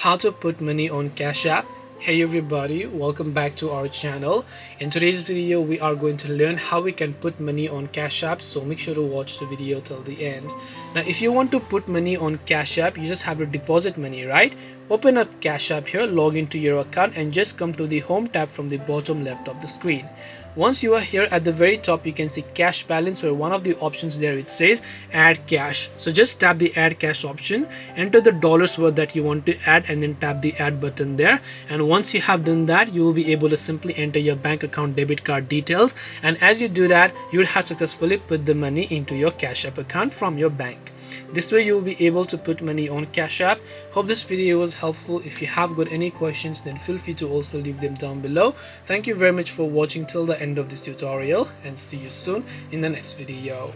how to put money on Cash App. Hey everybody, welcome back to our channel. In today's video we are going to learn how we can put money on Cash App, so make sure to watch the video till the end. Now if you want to put money on Cash App, you just have to deposit money, right? Open up Cash App here, log into your account and just come to the home tab from the bottom left of the screen. Once you are here, at the very top you can see cash balance, where one of the options there it says add cash. So just tap the add cash option, enter the dollars worth that you want to add and then tap the add button there. And once you have done that, you will be able to simply enter your bank account debit card details, and as you do that, you will have successfully put the money into your Cash App account from your bank. This way you will be able to put money on Cash App. Hope this video was helpful. If you have got any questions, then feel free to also leave them down below. Thank you very much for watching till the end of this tutorial, and see you soon in the next video.